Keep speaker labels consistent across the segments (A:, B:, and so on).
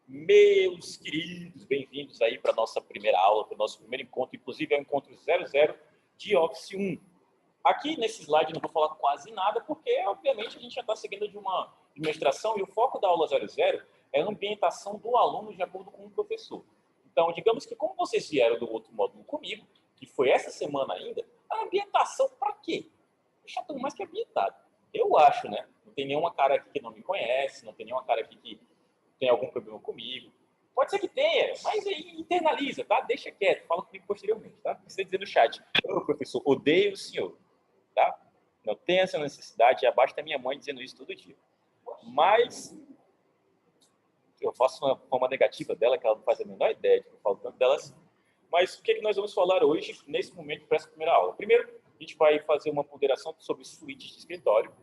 A: Meus queridos, bem-vindos aí para a nossa primeira aula, para o nosso primeiro encontro, inclusive é o encontro 00 de Office 1. Aqui nesse slide eu não vou falar quase nada, porque obviamente a gente já está seguindo de uma administração e o foco da aula 00 é a ambientação do aluno de acordo com o professor. Então, digamos que como vocês vieram do outro módulo comigo, que foi essa semana ainda, a ambientação para quê? Já estou mais que ambientado. Eu acho, né? Não tem nenhuma cara aqui que não me conhece, não tem nenhuma cara aqui que tem algum problema comigo. Pode ser que tenha, mas aí internaliza, tá? Deixa quieto, fala comigo posteriormente, tá? Você dizer no chat, professor, odeio o senhor, tá? Não tem essa necessidade, abaixo da minha mãe dizendo isso todo dia. Mas eu faço uma forma negativa dela, que ela não faz a menor ideia de que eu falo tanto dela assim. Mas o que nós vamos falar hoje, nesse momento, para essa primeira aula? Primeiro, a gente vai fazer uma ponderação sobre suítes de escritório.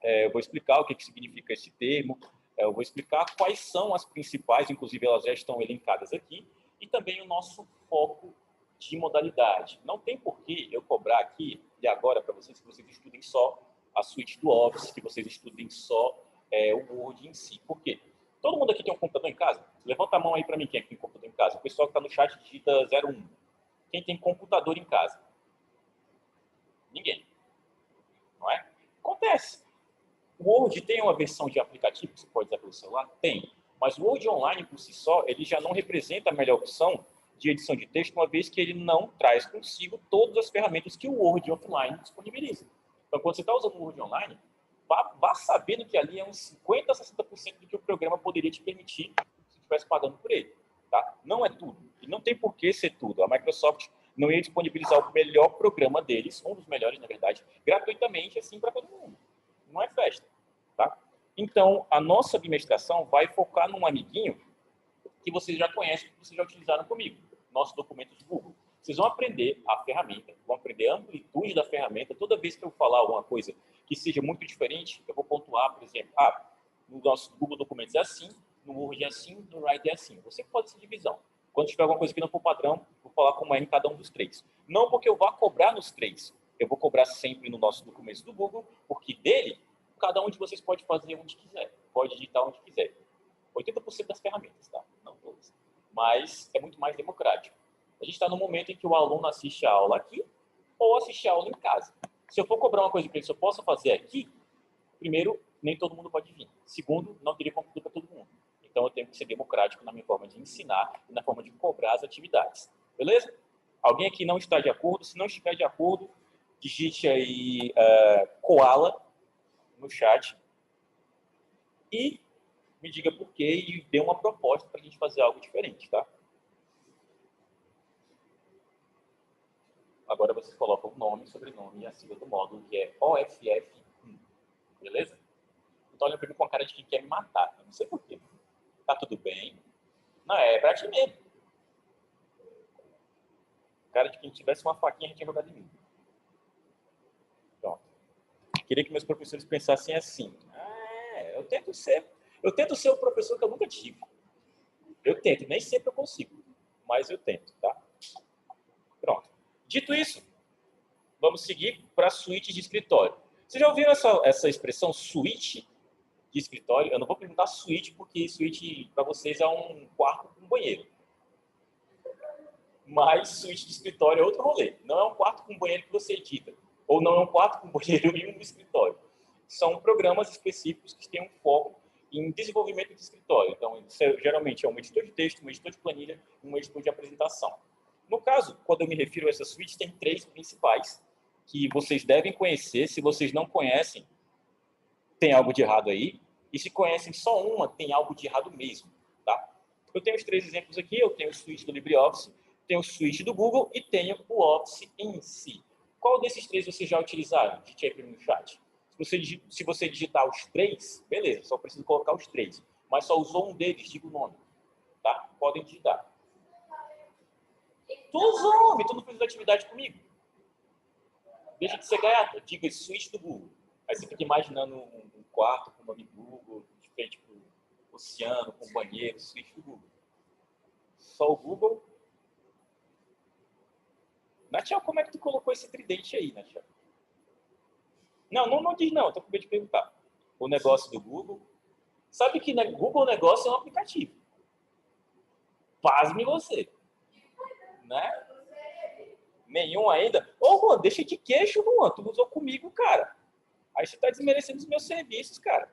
A: Eu vou explicar o que significa esse termo, eu vou explicar quais são as principais, inclusive elas já estão elencadas aqui, e também o nosso foco de modalidade. Não tem por que eu cobrar aqui, de agora, para vocês, que vocês estudem só a suíte do Office, que vocês estudem só o Word em si. Por quê? Todo mundo aqui tem um computador em casa? Levanta a mão aí para mim, quem é que tem computador em casa? O pessoal que está no chat digita 01. Quem tem computador em casa? Ninguém. Não é? Acontece. O Word tem uma versão de aplicativo que você pode usar pelo celular? Tem. Mas o Word Online, por si só, ele já não representa a melhor opção de edição de texto, uma vez que ele não traz consigo todas as ferramentas que o Word Offline disponibiliza. Então, quando você está usando o Word Online, vá sabendo que ali é uns 50% a 60% do que o programa poderia te permitir se estivesse pagando por ele. Tá? Não é tudo. E não tem por que ser tudo. A Microsoft não ia disponibilizar o melhor programa deles, um dos melhores, na verdade, gratuitamente, assim, para todo mundo. Não é festa, tá? Então, a nossa administração vai focar num amiguinho que vocês já conhecem, que vocês já utilizaram comigo, nossos documentos do Google. Vocês vão aprender a ferramenta, vão aprender a amplitude da ferramenta. Toda vez que eu falar alguma coisa que seja muito diferente, eu vou pontuar, por exemplo, no nosso Google Documentos é assim, no Word é assim, no Write é assim. Você pode ser divisão. Quando tiver alguma coisa que não for padrão, vou falar como é em cada um dos três. Não porque eu vá cobrar nos três. Eu vou cobrar sempre no nosso documento do Google, porque dele, cada um de vocês pode fazer onde quiser, pode digitar onde quiser. 80% das ferramentas, tá? Não todas. Mas é muito mais democrático. A gente está no momento em que o aluno assiste a aula aqui ou assiste a aula em casa. Se eu for cobrar uma coisa que ele só possa fazer aqui, primeiro, nem todo mundo pode vir. Segundo, não teria computador para todo mundo. Então, eu tenho que ser democrático na minha forma de ensinar e na forma de cobrar as atividades. Beleza? Alguém aqui não está de acordo? Se não estiver de acordo, digite aí Koala no chat e me diga por quê e dê uma proposta para a gente fazer algo diferente, tá? Agora vocês colocam o nome, sobrenome e a sigla do módulo, que é OFF1. Beleza? Então olha para mim com a cara de quem quer me matar. Eu não sei por quê. Tá tudo bem? Não, é pra ti mesmo. Cara de quem tivesse uma faquinha, a gente tinha jogado em mim. Pronto. Queria que meus professores pensassem assim. Eu tento ser o professor que eu nunca tive. Eu tento, nem sempre eu consigo, mas eu tento, tá? Pronto. Dito isso, vamos seguir para a suíte de escritório. Vocês já ouviram essa expressão suíte de escritório? Eu não vou perguntar suíte, porque suíte para vocês é um quarto com um banheiro. Mas suíte de escritório é outro rolê. Não é um quarto com um banheiro que você edita. Ou não é um quarto com um banheiro e um escritório. São programas específicos que têm um foco em desenvolvimento de escritório. Então, geralmente é um editor de texto, um editor de planilha e um editor de apresentação. No caso, quando eu me refiro a essa suíte, tem três principais que vocês devem conhecer. Se vocês não conhecem, tem algo de errado aí. E se conhecem só uma, tem algo de errado mesmo, tá? Eu tenho os três exemplos aqui. Eu tenho o suíte do LibreOffice, tenho o suíte do Google e tenho o Office em si. Qual desses três vocês já utilizaram? Digite aí para mim no chat. Se você digitar os três, beleza, só preciso colocar os três. Mas só usou um deles, diga o nome. Tá? Podem digitar. Tu usou, homem, tu não fez atividade comigo. Deixa de ser gaiata, diga suíte do Google. Aí você fica imaginando um quarto com o nome Google, de frente para o oceano, com banheiro, suíte do Google. Só o Google. Natiel, como é que tu colocou esse tridente aí, Natiel? Não diz não, tô com medo de perguntar. O negócio do Google. Sabe que Google Negócio é um aplicativo. Pasme você, né? Nenhum ainda? Ô, Juan, deixa de queixo, Juan. Tu usou comigo, cara. Aí você tá desmerecendo os meus serviços, cara.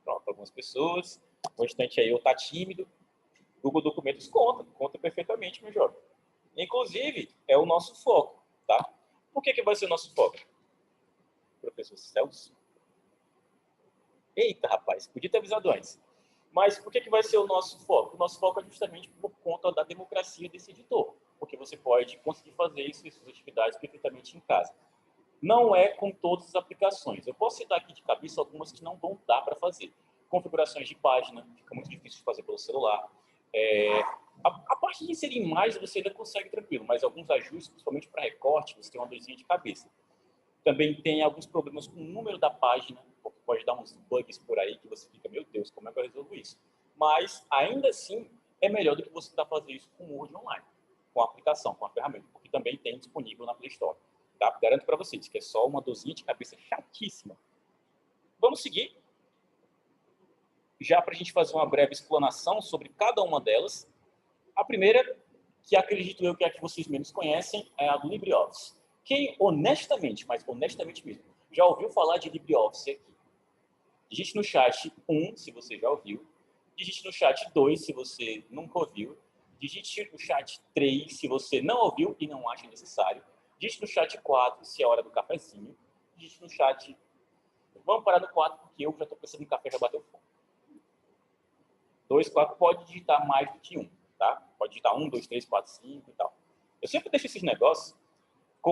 A: Pronto, algumas pessoas. O restante aí ou tá tímido. Google Documentos conta perfeitamente, meu jovem. Inclusive, é o nosso foco, tá? Por que vai ser o nosso foco? Professor Celso? Eita, rapaz, podia ter avisado antes. Mas por que vai ser o nosso foco? O nosso foco é justamente por conta da democracia desse editor, porque você pode conseguir fazer isso, essas atividades perfeitamente em casa. Não é com todas as aplicações. Eu posso citar aqui de cabeça algumas que não vão dar para fazer. Configurações de página, fica muito difícil de fazer pelo celular. A parte de inserir imagens você ainda consegue tranquilo, mas alguns ajustes, principalmente para recorte, você tem uma dorzinha de cabeça. Também tem alguns problemas com o número da página, porque pode dar uns bugs por aí que você fica, meu Deus, como é que eu resolvo isso? Mas, ainda assim, é melhor do que você tentar fazer isso com o Word Online, com a aplicação, com a ferramenta, porque também tem disponível na Play Store. Tá? Garanto para vocês que é só uma dorzinha de cabeça chatíssima. Vamos seguir, já para a gente fazer uma breve explanação sobre cada uma delas. A primeira, que acredito eu que é a que vocês menos conhecem, é a do LibreOffice. Quem honestamente, mas honestamente mesmo, já ouviu falar de LibreOffice aqui? Digite no chat 1, se você já ouviu. Digite no chat 2, se você nunca ouviu. Digite no chat 3, se você não ouviu e não acha necessário. Digite no chat 4, se é hora do cafezinho. Digite no chat... Vamos parar no 4, porque eu já estou pensando em café, já bateu fome. 2, 4, pode digitar mais do que 1, tá? Pode digitar 1, 2, 3, 4, 5 e tal. Eu sempre deixo esses negócios...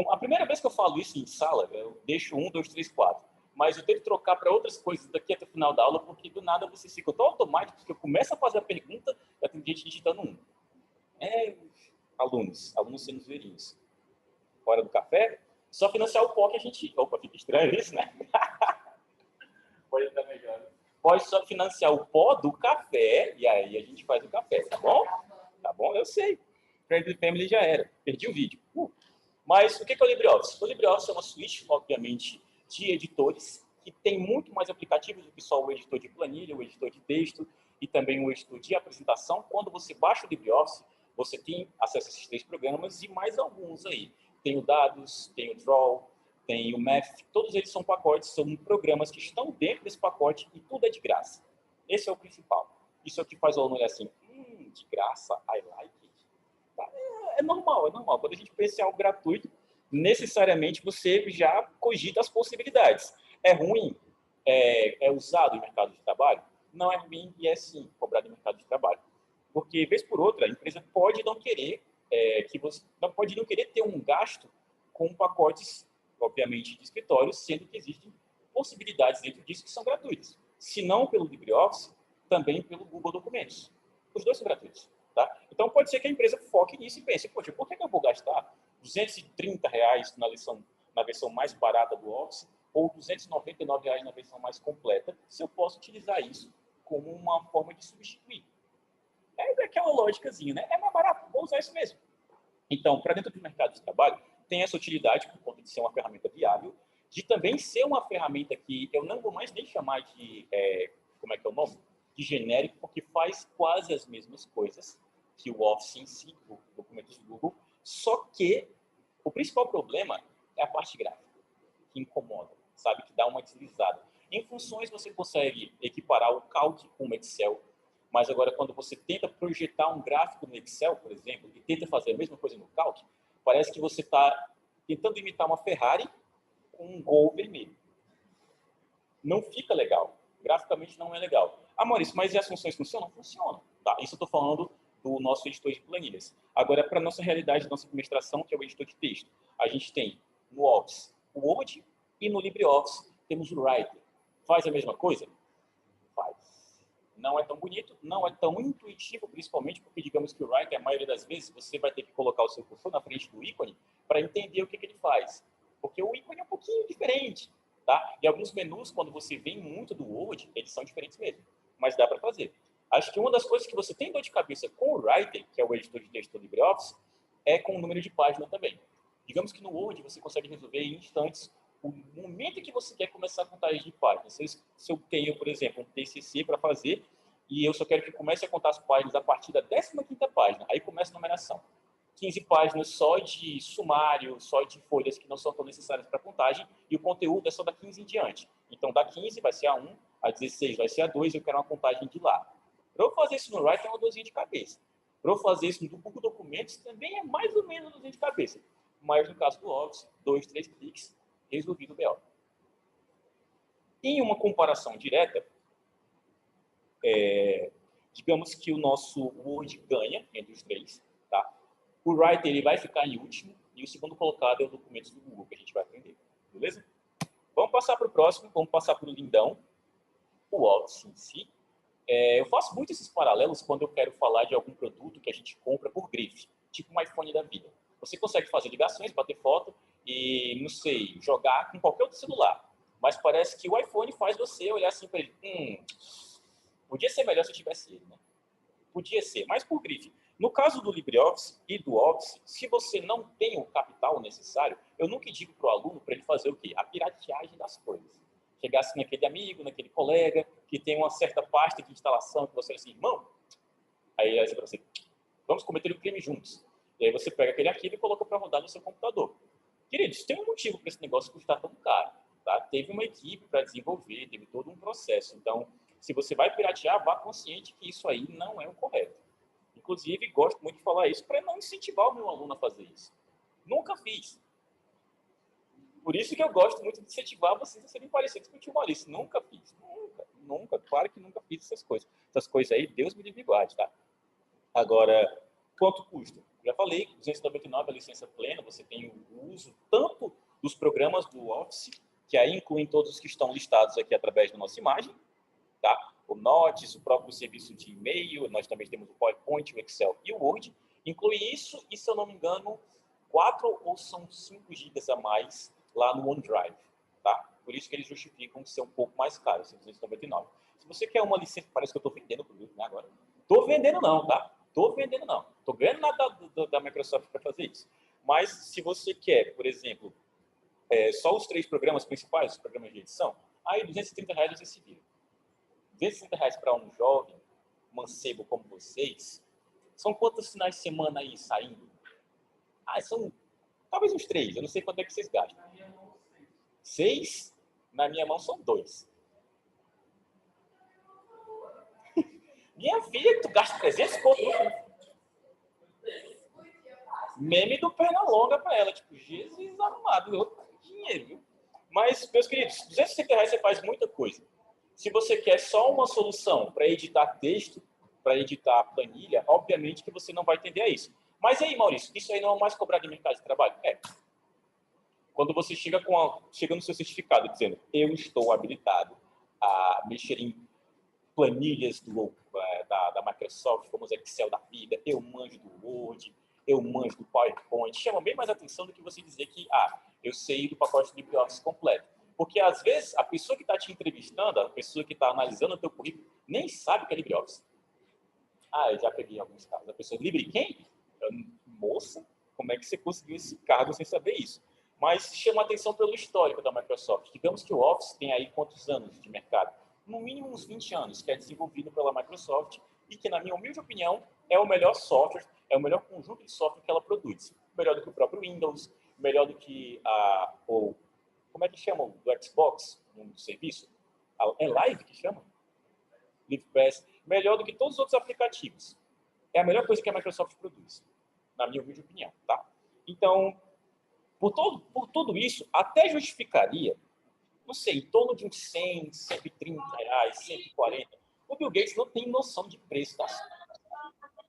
A: A primeira vez que eu falo isso em sala, eu deixo 1, 2, 3, 4. Mas eu tenho que trocar para outras coisas daqui até o final da aula, porque do nada você fica tão automático que eu começo a fazer a pergunta e tem gente digitando 1. Alunos sendo zoeirinhos. Hora do café, só financiar o pó que a gente... Opa, fica estranho isso, né? Pode estar melhor. Pode só financiar o pó do café e aí a gente faz o café, tá bom? Tá bom? Eu sei. Friendly Family já era. Perdi o vídeo. Mas o que é o LibreOffice? O LibreOffice é uma suíte, obviamente, de editores que tem muito mais aplicativos do que só o editor de planilha, o editor de texto e também o editor de apresentação. Quando você baixa o LibreOffice, você tem acesso a esses 3 programas e mais alguns aí. Tem o Dados, tem o Draw, tem o Math. Todos eles são pacotes, são programas que estão dentro desse pacote e tudo é de graça. Esse é o principal. Isso é o que faz o aluno olhar assim, de graça, I like it. É normal, é normal. Quando a gente pensa em algo gratuito, necessariamente você já cogita as possibilidades. É ruim? É usado em mercado de trabalho? Não é ruim e é sim cobrado em mercado de trabalho. Porque, vez por outra, a empresa pode não querer pode não querer ter um gasto com pacotes, obviamente, de escritório, sendo que existem possibilidades dentro disso que são gratuitas. Se não pelo LibreOffice, também pelo Google Documentos. Os dois são gratuitos. Tá? Então, pode ser que a empresa foque nisso e pense, poxa, por que eu vou gastar R$ 230 na versão mais barata do Office ou R$ 299 na versão mais completa, se eu posso utilizar isso como uma forma de substituir? É daquela lógicazinha, né? É mais barato, vou usar isso mesmo. Então, para dentro do mercado de trabalho, tem essa utilidade por conta de ser uma ferramenta viável, de também ser uma ferramenta que eu não vou mais nem chamar de, como é que é o nome? De genérico, porque faz quase as mesmas coisas que o Office em si, o documentos do Google, só que o principal problema é a parte gráfica, que incomoda, sabe? Que dá uma deslizada. Em funções, você consegue equiparar o Calc com o Excel, mas agora, quando você tenta projetar um gráfico no Excel, por exemplo, e tenta fazer a mesma coisa no Calc, parece que você está tentando imitar uma Ferrari com um Gol vermelho. Não fica legal. Graficamente não é legal. Ah, Maurício, mas e as funções funcionam? Funcionam. Tá, isso eu estou falando do nosso editor de planilhas. Agora, para a nossa realidade, nossa administração, que é o editor de texto, a gente tem no Office o Word e no LibreOffice temos o Writer. Faz a mesma coisa? Faz. Não é tão bonito, não é tão intuitivo, principalmente porque, digamos que o Writer, a maioria das vezes, você vai ter que colocar o seu cursor na frente do ícone para entender o que ele faz. Porque o ícone é um pouquinho diferente. Tá? E alguns menus, quando você vem muito do Word, eles são diferentes mesmo. Mas dá para fazer. Acho que uma das coisas que você tem dor de cabeça com o Writer, que é o editor de texto do LibreOffice, é com o número de página também. Digamos que no Word você consegue resolver em instantes o momento que você quer começar a contagem de páginas. Se eu tenho, por exemplo, um TCC para fazer, e eu só quero que comece a contar as páginas a partir da 15ª página. Aí começa a numeração. 15 páginas só de sumário, só de folhas que não são tão necessárias para contagem, e o conteúdo é só da 15 em diante. Então, da 15 vai ser a 1, a 16 vai ser a 2, eu quero uma contagem de lá. Para eu fazer isso no Writer é uma dorzinha de cabeça. Para eu fazer isso no Google Documentos também é mais ou menos uma dorzinha de cabeça. Mas no caso do Office, 2, 3 cliques, resolvido o BO. Em uma comparação direta, digamos que o nosso Word ganha entre os três, tá? O Writer ele vai ficar em último e o segundo colocado é o Documentos do Google, que a gente vai aprender, beleza? Vamos passar para o próximo, vamos passar para o lindão, o Office em si. Eu faço muito esses paralelos quando eu quero falar de algum produto que a gente compra por grife, tipo um iPhone da vida. Você consegue fazer ligações, bater foto e, não sei, jogar com qualquer outro celular. Mas parece que o iPhone faz você olhar assim para ele. Podia ser melhor se eu tivesse ele, né? Podia ser, mas por grife. No caso do LibreOffice e do Office, se você não tem o capital necessário, eu nunca digo para o aluno para ele fazer o quê? A pirateagem das coisas. Chegasse naquele amigo, naquele colega, que tem uma certa pasta de instalação, que você diz assim, irmão, aí você fala assim, vamos cometer um crime juntos. E aí você pega aquele arquivo e coloca para rodar no seu computador. Queridos, tem um motivo para esse negócio custar tão caro. Tá? Teve uma equipe para desenvolver, teve todo um processo. Então, se você vai piratear, vá consciente que isso aí não é o correto. Inclusive, gosto muito de falar isso para não incentivar o meu aluno a fazer isso. Nunca fiz. Por isso que eu gosto muito de incentivar vocês a serem parecidos com o tio Maurício. Nunca fiz. Nunca. Claro que nunca fiz essas coisas. Essas coisas aí, Deus me livre e guarde, tá? Agora, quanto custa? Já falei, 299 a licença plena, você tem o uso tanto dos programas do Office, que aí incluem todos os que estão listados aqui através da nossa imagem, tá? O Notes, o próprio serviço de e-mail, nós também temos o PowerPoint, o Excel e o Word. Inclui isso e, se eu não me engano, 4 ou são 5 gigas a mais lá no OneDrive, tá? Por isso que eles justificam ser um pouco mais caro, 299. Se você quer uma licença, parece que eu estou vendendo o produto, né, agora. Estou vendendo não, tá? Estou vendendo não. Estou ganhando nada da Microsoft para fazer isso. Mas se você quer, por exemplo, só os 3 programas principais, os programas de edição, aí R$230 você se vira. R$230 para um jovem mancebo como vocês, são quantos finais de semana aí saindo? São talvez uns 3, eu não sei quanto é que vocês gastam. 6? Na minha mão são 2. Minha filha, tu gasta 300 conto. Meme do Pernalonga para ela, tipo, Jesus amado, eu dinheiro, viu? Mas, meus queridos, R$260 você faz muita coisa. Se você quer só uma solução para editar texto, para editar planilha, obviamente que você não vai entender isso. Mas e aí, Maurício, isso aí não é mais cobrado em mercado de trabalho? Quando você chega no seu certificado dizendo, eu estou habilitado a mexer em planilhas da Microsoft, como os Excel da vida, eu manjo do Word, eu manjo do PowerPoint, chama bem mais atenção do que você dizer que, eu sei do pacote de LibreOffice completo. Porque, às vezes, a pessoa que está te entrevistando, a pessoa que está analisando o teu currículo, nem sabe o que é LibreOffice. Eu já peguei alguns casos. A pessoa, Libre quem? Moça, como é que você conseguiu esse cargo sem saber isso? Mas chama atenção pelo histórico da Microsoft. Digamos que o Office tem aí quantos anos de mercado? No mínimo uns 20 anos, que é desenvolvido pela Microsoft e que, na minha humilde opinião, é o melhor software, é o melhor conjunto de software que ela produz. Melhor do que o próprio Windows, melhor do que como é que chamam? Do Xbox, no serviço? É Live que chama? LivePass. Melhor do que todos os outros aplicativos. É a melhor coisa que a Microsoft produz, na minha humilde opinião, tá? Então, por tudo isso, até justificaria, não sei, em torno de uns 100, 130 reais, 140. O Bill Gates não tem noção de preço das coisas.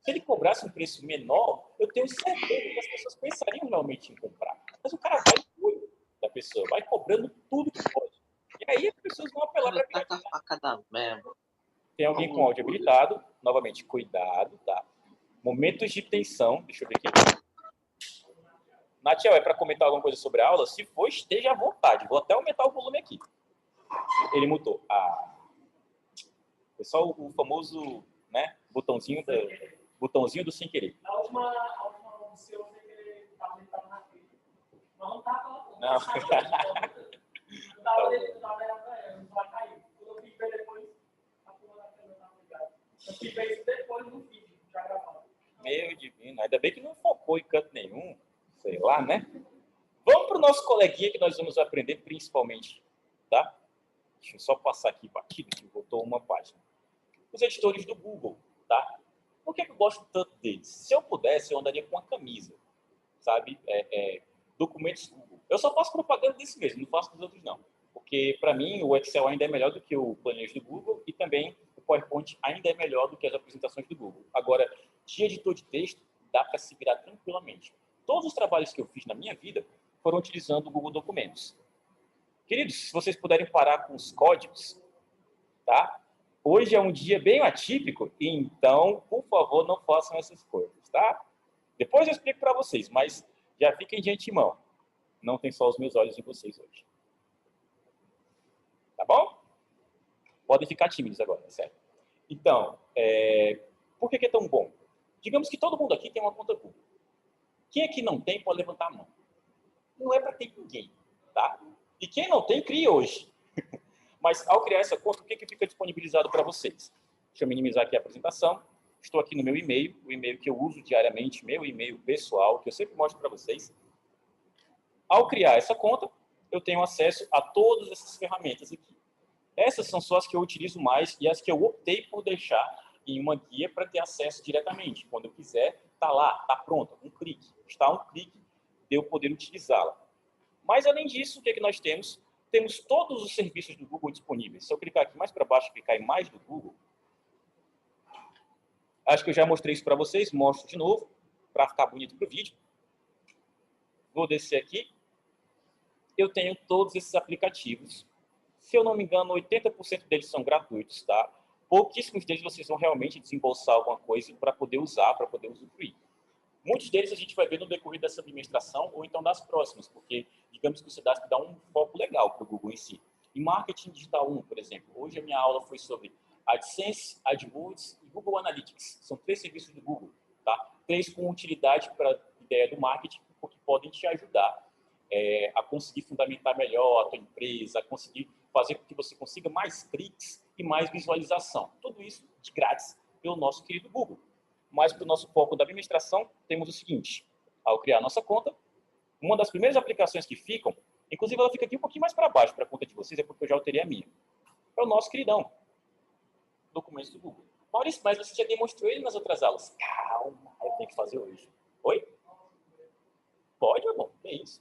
A: Se ele cobrasse um preço menor, eu tenho certeza que as pessoas pensariam realmente em comprar. Mas o cara vai no olho da pessoa, vai cobrando tudo que pode. E aí as pessoas vão apelar para piratear. Tem alguém com áudio habilitado. Novamente, cuidado, tá? Momentos de tensão. Deixa eu ver aqui. Natiel, é para comentar alguma coisa sobre a aula? Se for, esteja à vontade. Vou até aumentar o volume aqui. Ele mutou. Foi só o famoso, né, botãozinho do sem querer.
B: A última você eu sei que ele estava deitado na frente. Mas não estava.
A: Não.
B: Estava deitado para cair. Quando eu fui ver depois, a turma da câmera estava ligada. Eu fiz isso depois no vídeo, já gravado.
A: Meu divino, ainda bem que não focou em canto nenhum, sei lá, né? Vamos para o nosso coleguinha que nós vamos aprender principalmente, tá? Deixa eu só passar aqui batido, que voltou uma página. Os editores do Google, tá? Por que eu gosto tanto deles? Se eu pudesse, eu andaria com uma camisa, sabe? Documentos Google. Eu só faço propaganda desse mesmo, não faço dos outros não. Porque, para mim, o Excel ainda é melhor do que o Planejamento do Google e também o PowerPoint ainda é melhor do que as apresentações do Google. Agora, de editor de texto, dá para se virar tranquilamente. Todos os trabalhos que eu fiz na minha vida foram utilizando o Google Documentos. Queridos, se vocês puderem parar com os códigos, tá? Hoje é um dia bem atípico, então, por favor, não façam essas coisas, tá? Depois eu explico para vocês, mas já fiquem de antemão. Não tem só os meus olhos em vocês hoje. Tá bom? Podem ficar tímidos agora, certo? Então, por que é tão bom? Digamos que todo mundo aqui tem uma conta Google. Quem aqui não tem, pode levantar a mão. Não é para ter ninguém, tá? E quem não tem, crie hoje. Mas, ao criar essa conta, o que fica disponibilizado para vocês? Deixa eu minimizar aqui a apresentação. Estou aqui no meu e-mail, o e-mail que eu uso diariamente, meu e-mail pessoal, que eu sempre mostro para vocês. Ao criar essa conta, eu tenho acesso a todas essas ferramentas aqui. Essas são só as que eu utilizo mais e as que eu optei por deixar em uma guia para ter acesso diretamente. Quando eu quiser, está lá, está pronto, um clique. Está um clique de eu poder utilizá-la. Mas, além disso, o que nós temos? Temos todos os serviços do Google disponíveis. Se eu clicar aqui mais para baixo, clicar em mais do Google, acho que eu já mostrei isso para vocês, mostro de novo, para ficar bonito para o vídeo. Vou descer aqui. Eu tenho todos esses aplicativos. Se eu não me engano, 80% deles são gratuitos, tá? Pouquíssimos deles vocês vão realmente desembolsar alguma coisa para poder usar, para poder usufruir. Muitos deles a gente vai ver no decorrer dessa administração ou então das próximas, porque digamos que o Cedasp dá um foco legal para o Google em si. Em Marketing Digital 1, por exemplo, hoje a minha aula foi sobre AdSense, AdWords e Google Analytics. São 3 serviços do Google, tá? 3 com utilidade para a ideia do marketing, porque podem te ajudar a conseguir fundamentar melhor a tua empresa, a conseguir fazer com que você consiga mais cliques e mais visualização. Tudo isso de grátis pelo nosso querido Google. Mas para o nosso foco da administração, temos o seguinte. Ao criar a nossa conta, uma das primeiras aplicações que ficam, inclusive ela fica aqui um pouquinho mais para baixo para a conta de vocês, é porque eu já alterei a minha. É o nosso queridão, documentos do Google. Maurício, mas você já demonstrou ele nas outras aulas. Calma, eu tenho que fazer hoje. Oi? Pode, meu bom, é isso.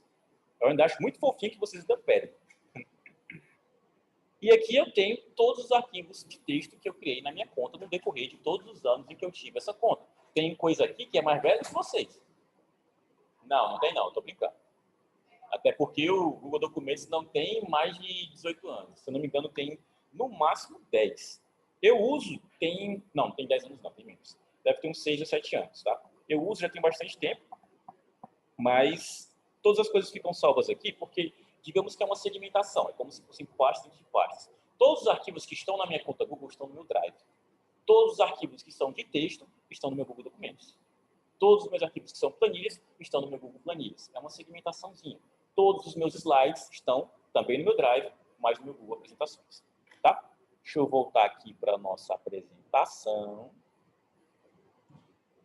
A: Eu ainda acho muito fofinho que vocês ainda pedem. E aqui eu tenho todos os arquivos de texto que eu criei na minha conta no decorrer de todos os anos em que eu tive essa conta. Tem coisa aqui que é mais velha que vocês. Não tem não, estou brincando. Até porque o Google Documentos não tem mais de 18 anos. Se eu não me engano, tem no máximo 10. Eu uso, não tem 10 anos não, tem menos. Deve ter uns 6 ou 7 anos, tá? Eu uso já tem bastante tempo, mas todas as coisas ficam salvas aqui porque digamos que é uma segmentação, é como se fossem pastas de pastas. Todos os arquivos que estão na minha conta Google estão no meu Drive. Todos os arquivos que são de texto estão no meu Google Documentos. Todos os meus arquivos que são planilhas estão no meu Google Planilhas. É uma segmentaçãozinha. Todos os meus slides estão também no meu Drive, mas no meu Google Apresentações. Tá? Deixa eu voltar aqui para a nossa apresentação.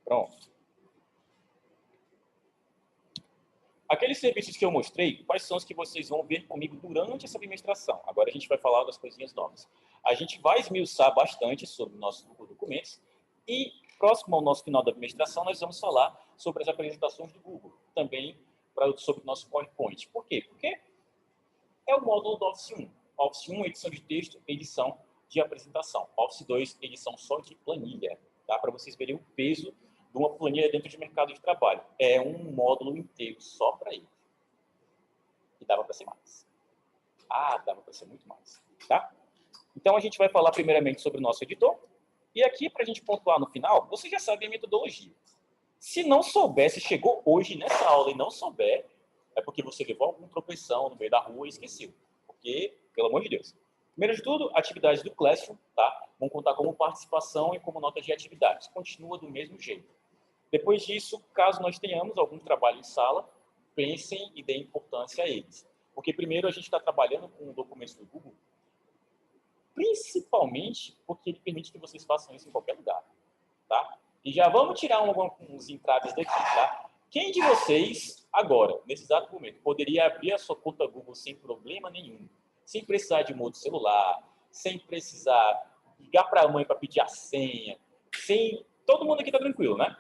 A: Pronto. Aqueles serviços que eu mostrei, quais são os que vocês vão ver comigo durante essa administração? Agora a gente vai falar das coisinhas novas. A gente vai esmiuçar bastante sobre o nosso Google Documentos e, próximo ao nosso final da administração, nós vamos falar sobre as apresentações do Google, também sobre o nosso PowerPoint. Por quê? Porque é o módulo do Office 1. Office 1, edição de texto, edição de apresentação. Office 2, edição só de planilha, tá? Para vocês verem o peso de uma planilha dentro de mercado de trabalho. É um módulo inteiro só para ele. E dava para ser mais. Dava para ser muito mais. Tá? Então, a gente vai falar primeiramente sobre o nosso editor. E aqui, para a gente pontuar no final, você já sabe a metodologia. Se não souber, se chegou hoje nessa aula e não souber, é porque você levou alguma tropeção no meio da rua e esqueceu. Porque, pelo amor de Deus. Primeiro de tudo, atividades do Classroom, tá? Vão contar como participação e como nota de atividades. Continua do mesmo jeito. Depois disso, caso nós tenhamos algum trabalho em sala, pensem e deem importância a eles. Porque primeiro a gente está trabalhando com documentos do Google principalmente porque ele permite que vocês façam isso em qualquer lugar, tá? E já vamos tirar uns entraves daqui, tá? Quem de vocês, agora, nesse exato momento, poderia abrir a sua conta Google sem problema nenhum, sem precisar de um outro celular, sem precisar ligar para a mãe para pedir a senha, sem... Todo mundo aqui está tranquilo, né?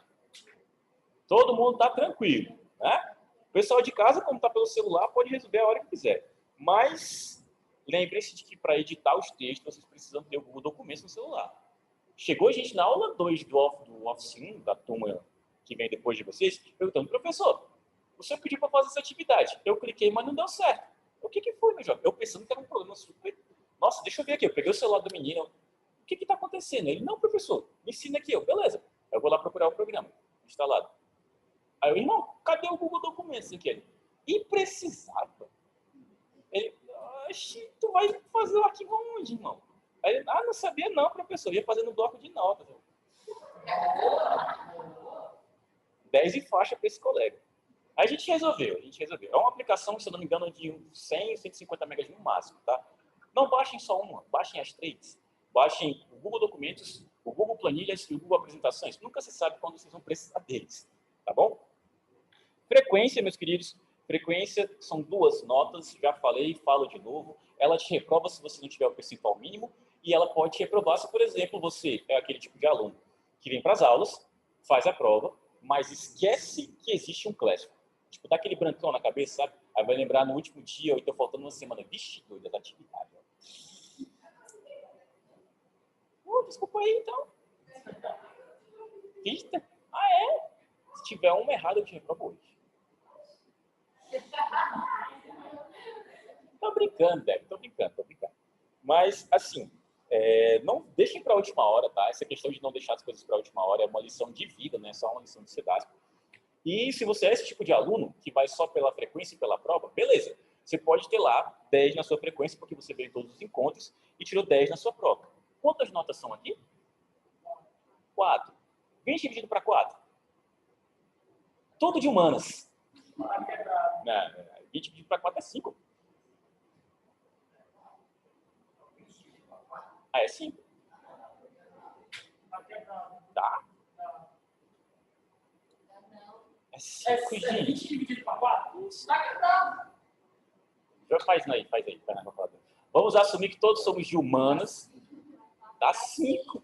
A: Todo mundo está tranquilo, né? O pessoal de casa, como está pelo celular, pode resolver a hora que quiser. Mas lembre-se de que para editar os textos, vocês precisam ter o Google Documentos no celular. Chegou gente na aula 2 do Office 1, da turma que vem depois de vocês, perguntando, professor, o senhor pediu para fazer essa atividade. Eu cliquei, mas não deu certo. O que foi, meu jovem? Eu pensando que era um problema super... Nossa, deixa eu ver aqui. Eu peguei o celular do menino. O que está acontecendo? Ele, não, professor, me ensina aqui. Eu, beleza. Eu vou lá procurar o programa instalado. Aí eu, irmão, cadê o Google Documentos aqui? E precisava. Ele, tu vai fazer o arquivo onde, irmão? Aí ele, não sabia não, professor. Eu ia fazer no bloco de notas. 10 e faixa para esse colega. Aí a gente resolveu. É uma aplicação, se eu não me engano, de 100, 150 megas no máximo, tá? Não baixem só uma, baixem as 3. Baixem o Google Documentos, o Google Planilhas e o Google Apresentações. Nunca se sabe quando vocês vão precisar deles, tá bom? Frequência, meus queridos. Frequência são 2 notas, já falei, falo de novo. Ela te reprova se você não tiver o percentual mínimo e ela pode te reprovar se, por exemplo, você é aquele tipo de aluno que vem para as aulas, faz a prova, mas esquece que existe um clássico. Tipo, dá aquele brancão na cabeça, sabe? Aí vai lembrar no último dia, ou então faltando uma semana. Vixe, doida da atividade. Desculpa aí, então. Vista? É? Se tiver uma errada, eu te reprovo hoje. Tô brincando, Débora. Tô brincando. Mas, assim, não deixem para a última hora, tá? Essa questão de não deixar as coisas para a última hora é uma lição de vida, não é só uma lição de cidade. E se você é esse tipo de aluno que vai só pela frequência e pela prova, beleza. Você pode ter lá 10 na sua frequência, porque você veio em todos os encontros e tirou 10 na sua prova. Quantas notas são aqui? 4. 20 dividido para 4. Tudo de humanas. Não, 20 dividido para 4 é 5. É 5. Tá? É 5, gente.
B: 20 dividido para 4?
A: Já faz aí. Vamos assumir que todos somos de humanas. Dá 5.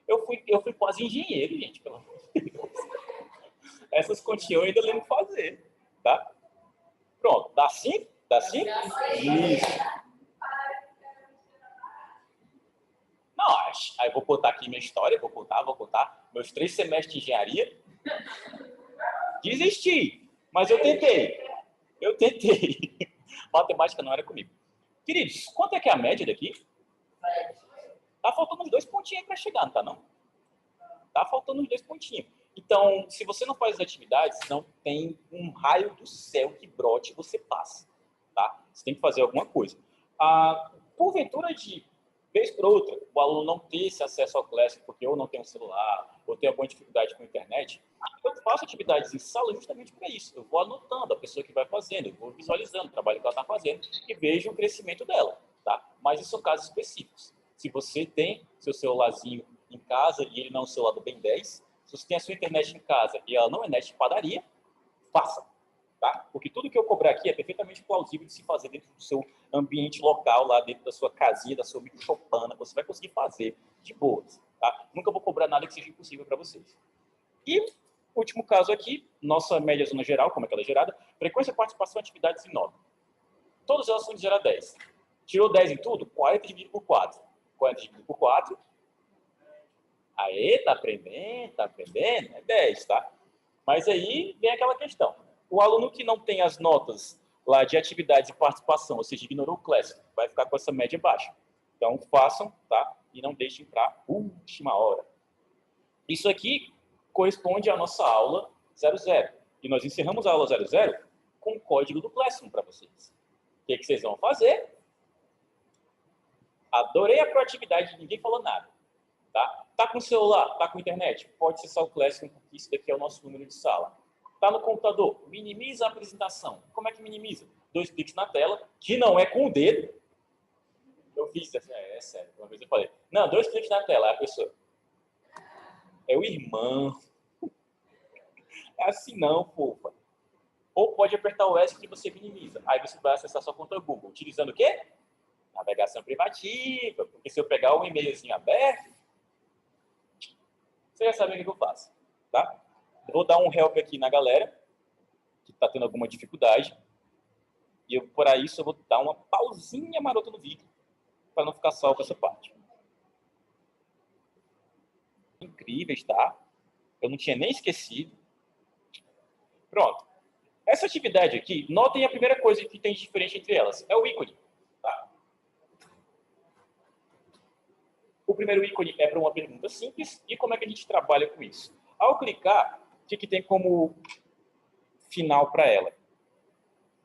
A: Eu fui quase engenheiro, gente, pelo amor de Deus. Essas continhas eu ainda lembro fazer, tá? Pronto, dá 5? Dá 5? Isso. Não, aí vou contar aqui minha história, vou contar meus 3 semestres de engenharia. Desisti, mas eu tentei. Matemática não era comigo. Queridos, quanto é que é a média daqui? Tá faltando uns 2 pontinhos para chegar, não tá não? Tá faltando uns 2 pontinhos. Então, se você não faz as atividades, não tem um raio do céu que brote e você passa, tá? Você tem que fazer alguma coisa. Porventura, de vez por outra, o aluno não ter esse acesso ao Classroom porque ou não tem um celular, ou tem alguma dificuldade com a internet, eu faço atividades em sala justamente para isso. Eu vou anotando a pessoa que vai fazendo, eu vou visualizando o trabalho que ela está fazendo e vejo o crescimento dela, tá? Mas isso são casos específicos. Se você tem seu celularzinho em casa e ele não é um celular do Ben 10, se você tem a sua internet em casa e ela não é net de padaria, faça, tá? Porque tudo que eu cobrar aqui é perfeitamente plausível de se fazer dentro do seu ambiente local, lá dentro da sua casinha, da sua microchopana, você vai conseguir fazer de boas, tá? Nunca vou cobrar nada que seja impossível para vocês. E, último caso aqui, nossa média zona geral, como é que ela é gerada, frequência, participação, atividades em nota. Todas elas são de 0 a 10. Tirou 10 em tudo? 40 dividido por 4. 40 dividido por 4. Aê, tá aprendendo? É 10, tá? Mas aí vem aquela questão. O aluno que não tem as notas lá de atividades e participação, ou seja, ignorou o clássico, vai ficar com essa média baixa. Então, façam, tá? E não deixem para a última hora. Isso aqui corresponde à nossa aula 00. E nós encerramos a aula 00 com o código do Classroom para vocês. O que vocês vão fazer? Adorei a proatividade, ninguém falou nada. Tá com o celular, tá com a internet? Pode acessar o Classroom, porque isso daqui é o nosso número de sala. Tá no computador? Minimiza a apresentação. Como é que minimiza? 2 cliques na tela, que não é com o dedo. Eu fiz assim, é sério. Uma vez eu falei, não, 2 cliques na tela. Aí a pessoa, é o irmão. É assim não, fofa. Ou pode apertar o S que você minimiza. Aí você vai acessar sua conta Google. Utilizando o quê? Navegação privativa. Porque se eu pegar um e-mailzinho aberto, você já sabe o que eu faço. Tá? Vou dar um help aqui na galera que está tendo alguma dificuldade. E para isso eu vou dar uma pausinha marota no vídeo para não ficar salvo essa parte. Incríveis, tá? Eu não tinha nem esquecido. Pronto. Essa atividade aqui, notem a primeira coisa que tem de diferente entre elas. É o ícone. Tá? O primeiro ícone é para uma pergunta simples. E como é que a gente trabalha com isso? Ao clicar, o que tem como final para ela?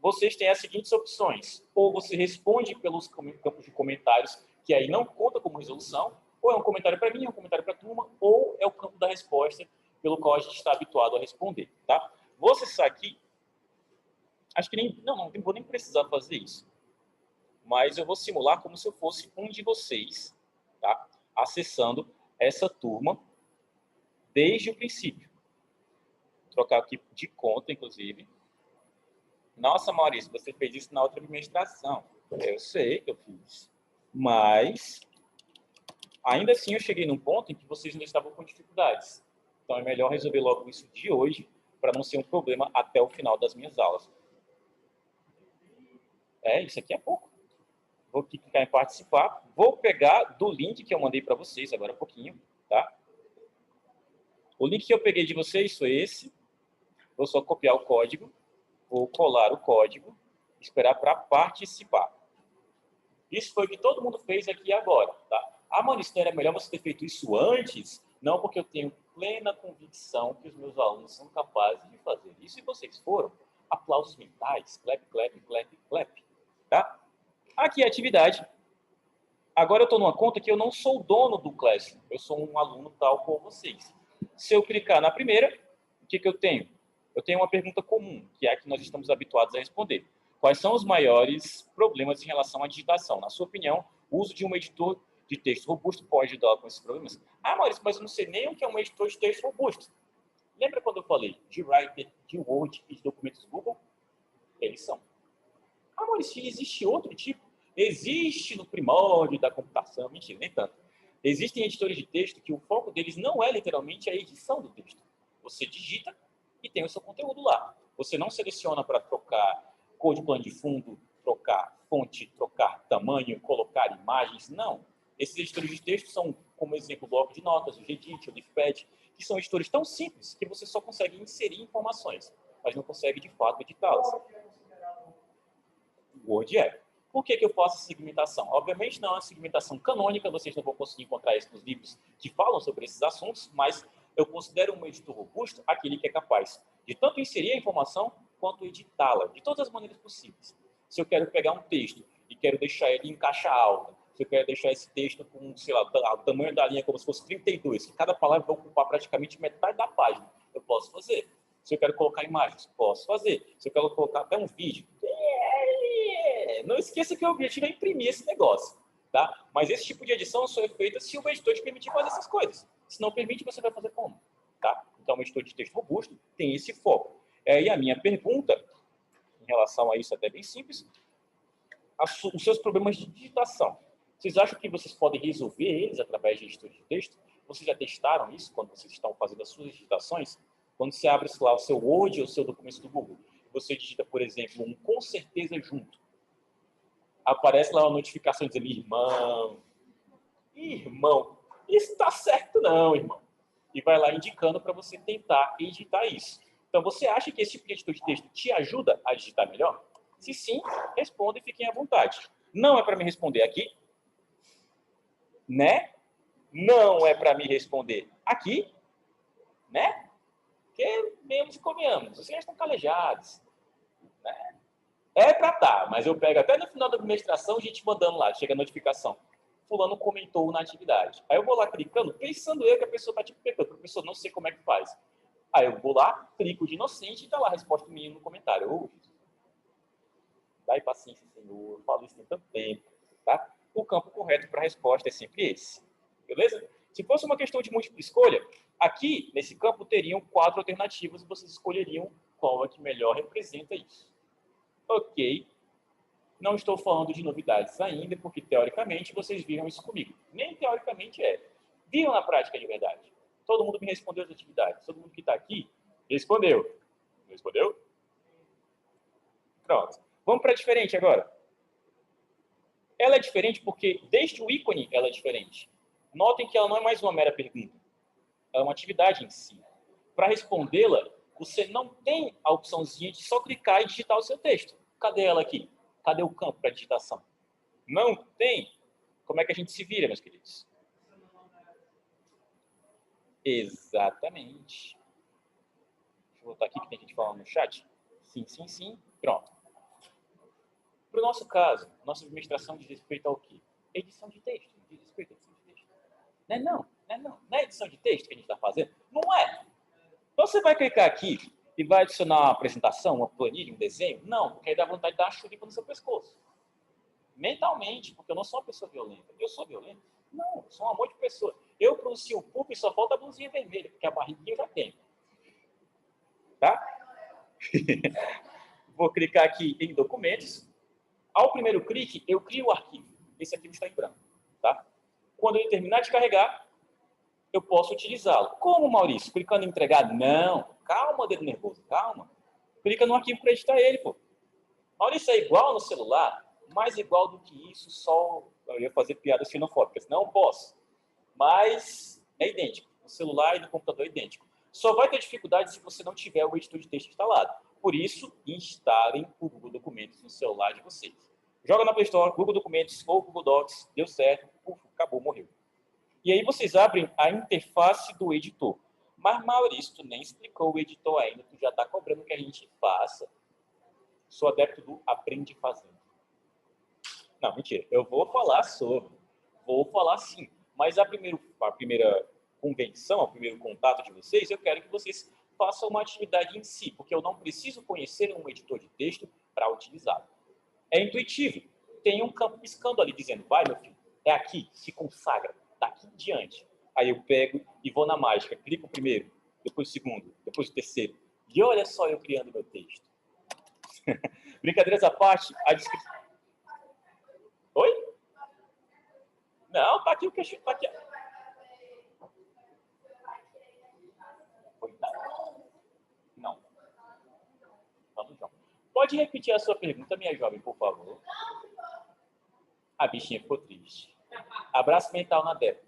A: Vocês têm as seguintes opções. Ou você responde pelos campos de comentários, que aí não conta como resolução, ou é um comentário para mim, é um comentário para a turma, ou é o campo da resposta, pelo qual a gente está habituado a responder. Tá? Vou acessar aqui. Acho que não vou nem precisar fazer isso. Mas eu vou simular como se eu fosse um de vocês, tá? Acessando essa turma desde o princípio. Vou trocar aqui de conta, inclusive. Nossa, Maurício, você fez isso na outra administração. Eu sei que eu fiz. Mas, ainda assim, eu cheguei num ponto em que vocês ainda estavam com dificuldades. Então, é melhor resolver logo isso de hoje, para não ser um problema até o final das minhas aulas. Isso aqui é pouco. Vou clicar em participar. Vou pegar do link que eu mandei para vocês agora há pouquinho. Tá? O link que eu peguei de vocês foi esse. Vou só copiar o código. Vou colar o código. Esperar para participar. Isso foi o que todo mundo fez aqui agora. Tá? Ah, Maurício, era melhor você ter feito isso antes? Não, porque eu tenho plena convicção que os meus alunos são capazes de fazer isso. E vocês foram. Aplausos mentais. Clap, clap, clap, clap. Tá? Aqui é a atividade. Agora eu estou numa conta que eu não sou dono do Classroom. Eu sou um aluno tal como vocês. Se eu clicar na primeira, o que eu tenho? Eu tenho uma pergunta comum, que é a que nós estamos habituados a responder. Quais são os maiores problemas em relação à digitação? Na sua opinião, o uso de um editor de texto robusto pode ajudar com esses problemas? Ah, Maurício, mas eu não sei nem o que é um editor de texto robusto. Lembra quando eu falei de Writer, de Word e de documentos Google? Eles são. Ah, Maurício, existe outro tipo? Existe no primórdio da computação. Mentira, nem tanto. Existem editores de texto que o foco deles não é literalmente a edição do texto. Você digita e tem o seu conteúdo lá. Você não seleciona para trocar cor de plano de fundo, trocar fonte, trocar tamanho, colocar imagens. Não. Esses editores de texto são, como exemplo, o bloco de notas, o Gedit, o Leafpad, que são editores tão simples que você só consegue inserir informações, mas não consegue, de fato, editá-las. O Word é. Por que eu faço segmentação? Obviamente não é uma segmentação canônica, vocês não vão conseguir encontrar isso nos livros que falam sobre esses assuntos, mas eu considero um editor robusto aquele que é capaz de tanto inserir a informação quanto editá-la, de todas as maneiras possíveis. Se eu quero pegar um texto e quero deixar ele em caixa alta, se eu quero deixar esse texto com, sei lá, o tamanho da linha como se fosse 32, que cada palavra vai ocupar praticamente metade da página, eu posso fazer. Se eu quero colocar imagens, posso fazer. Se eu quero colocar até um vídeo, não esqueça que o objetivo é imprimir esse negócio, tá? Mas esse tipo de edição só é feita se o editor te permitir fazer essas coisas. Se não permite, você vai fazer como? Tá? Então, um editor de texto robusto tem esse foco. E a minha pergunta, em relação a isso, é até bem simples. Os seus problemas de digitação, vocês acham que vocês podem resolver eles através de editores de texto? Vocês já testaram isso quando vocês estão fazendo as suas digitações? Quando você abre lá o seu Word ou o seu documento do Google, você digita, por exemplo, um com certeza junto. Aparece lá uma notificação dizendo, irmão, isso está certo não, irmão. E vai lá indicando para você tentar editar isso. Então, você acha que esse tipo de editor de texto te ajuda a digitar melhor? Se sim, responda e fiquem à vontade. Não é para me responder aqui, né? Não é para me responder aqui, né? Porque mesmo e convenhamos, vocês já estão calejados, né? É para tá, mas eu pego até no final da administração, gente mandando lá, chega a notificação. Fulano comentou na atividade. Aí eu vou lá clicando, pensando eu que a pessoa está tipo pegando, a pessoa não sei como é que faz. Aí eu vou lá, clico de inocente e está lá a resposta minha no comentário. Dai paciência, Senhor, eu falo isso tem tanto tempo, tá? o campo correto para a resposta é sempre esse. Beleza? Se fosse uma questão de múltipla escolha, aqui, nesse campo, teriam 4 alternativas e vocês escolheriam qual é que melhor representa isso. Ok. Não estou falando de novidades ainda, porque teoricamente vocês viram isso comigo. Nem teoricamente é. Viram na prática de verdade. Todo mundo me respondeu as atividades. Todo mundo que está aqui respondeu. Respondeu? Pronto. Vamos para a diferente agora. Ela é diferente porque, desde o ícone, ela é diferente. Notem que ela não é mais uma mera pergunta. Ela é uma atividade em si. Para respondê-la, você não tem a opçãozinha de só clicar e digitar o seu texto. Cadê ela aqui? Cadê o campo para digitação? Não tem. Como é que a gente se vira, meus queridos? Exatamente. Deixa eu voltar aqui que tem gente falando no chat. Sim, sim, sim. Pronto. Para o nosso caso, nossa administração diz respeito ao quê? Edição de texto. Diz respeito à edição de texto. Não é não. Não é edição de texto que a gente está fazendo? Não é. Então você vai clicar aqui e vai adicionar uma apresentação, uma planilha, um desenho? Não, porque aí dá vontade de dar uma chulipa no seu pescoço. Mentalmente, porque eu não sou uma pessoa violenta. Eu sou violento? Não, eu sou um amor de pessoa. Eu pronuncio o pulpo e só falta a blusinha vermelha, porque a barriguinha eu já tenho. Tá? Vou clicar aqui em documentos. Ao primeiro clique, eu crio o arquivo. Esse arquivo está em branco. Tá? Quando ele terminar de carregar, eu posso utilizá-lo. Como, Maurício? Clicando em entregar? Não. Calma, dedo nervoso. Calma. Clica no arquivo para editar ele, pô. Maurício, é igual no celular? Mais igual do que isso, só... Eu ia fazer piadas xenofóbicas. Não posso. Mas é idêntico. O celular e o computador é idêntico. Só vai ter dificuldade se você não tiver o editor de texto instalado. Por isso, instalem o Google Documentos no celular de vocês. Joga na Play Store, Google Documentos ou Google Docs. Deu certo. Acabou, morreu. E aí vocês abrem a interface do editor. Mas, Maurício, tu nem explicou o editor ainda. Tu já está cobrando que a gente faça. Sou adepto do aprende fazendo. Não, mentira. Eu vou falar sobre. Vou falar sim. Mas a primeira convenção, o primeiro contato de vocês, eu quero que vocês façam uma atividade em si, porque eu não preciso conhecer um editor de texto para utilizá-lo. É intuitivo. Tem um campo piscando ali dizendo, vai, meu filho, é aqui, se consagra, daqui em diante. Aí eu pego e vou na mágica, clico o primeiro, depois o segundo, depois o terceiro. E olha só eu criando meu texto. Brincadeiras à parte, a descrição... Oi? Não, tá aqui o queixo, tá aqui. Não. Vamos, João. Pode repetir a sua pergunta, minha jovem, por favor? A bichinha ficou triste. Abraço mental na Débora.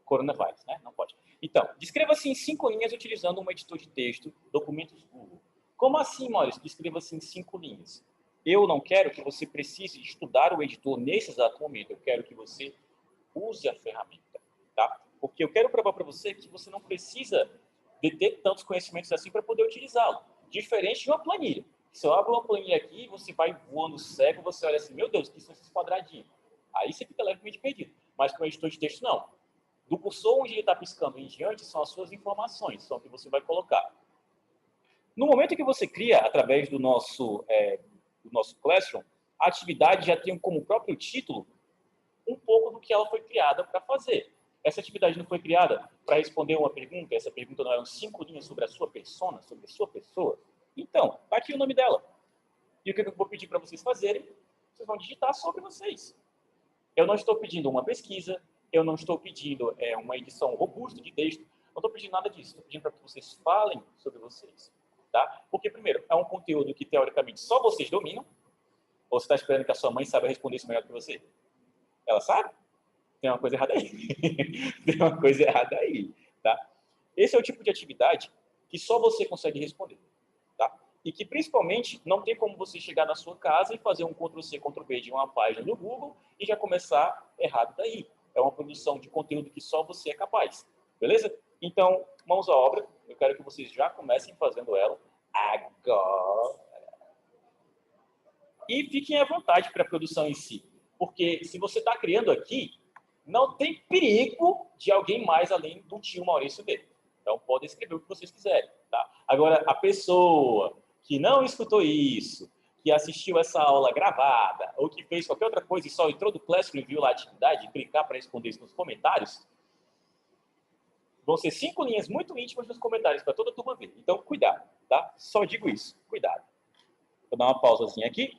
A: Coronavírus, né? Não pode. Então, descreva-se em 5 linhas utilizando um editor de texto, documentos Google. Como assim, Maurício? Descreva-se em 5 linhas. Eu não quero que você precise estudar o editor nesse exato momento. Eu quero que você use a ferramenta, tá? Porque eu quero provar para você que você não precisa de ter tantos conhecimentos assim para poder utilizá-lo. Diferente de uma planilha. Se eu abro uma planilha aqui, você vai voando cego, você olha assim, meu Deus, o que são esses quadradinhos? Aí você fica levemente perdido. Mas com o editor de texto, não. Do cursor onde ele está piscando em diante, são as suas informações, são o que você vai colocar. No momento que você cria, através do nosso Classroom, a atividade já tem como próprio título um pouco do que ela foi criada para fazer. Essa atividade não foi criada para responder uma pergunta, essa pergunta não eram 5 linhas sobre a sua persona, sobre a sua pessoa. Então, está aqui o nome dela. E o que eu vou pedir para vocês fazerem? Vocês vão digitar sobre vocês. Eu não estou pedindo uma pesquisa, eu não estou pedindo uma edição robusta de texto, não estou pedindo nada disso. Estou pedindo para que vocês falem sobre vocês. Tá? Porque, primeiro, é um conteúdo que, teoricamente, só vocês dominam. Ou você está esperando que a sua mãe saiba responder isso melhor que você? Ela sabe? Tem uma coisa errada aí. Tem uma coisa errada aí. Tá? Esse é o tipo de atividade que só você consegue responder. Tá? E que, principalmente, não tem como você chegar na sua casa e fazer um Ctrl+C, Ctrl+V de uma página do Google e já começar errado daí. É uma produção de conteúdo que só você é capaz. Beleza? Então, mãos à obra. Eu quero que vocês já comecem fazendo ela agora. E fiquem à vontade para a produção em si. Porque se você está criando aqui, não tem perigo de alguém mais além do tio Maurício ver. Então, podem escrever o que vocês quiserem. Tá? Agora, a pessoa que não escutou isso, que assistiu essa aula gravada ou que fez qualquer outra coisa e só entrou do Classroom e viu lá a atividade e clicar para responder isso nos comentários, vão ser 5 linhas muito íntimas nos comentários para toda a turma ver. Então, cuidado, tá? Só digo isso, cuidado. Vou dar uma pausazinha aqui.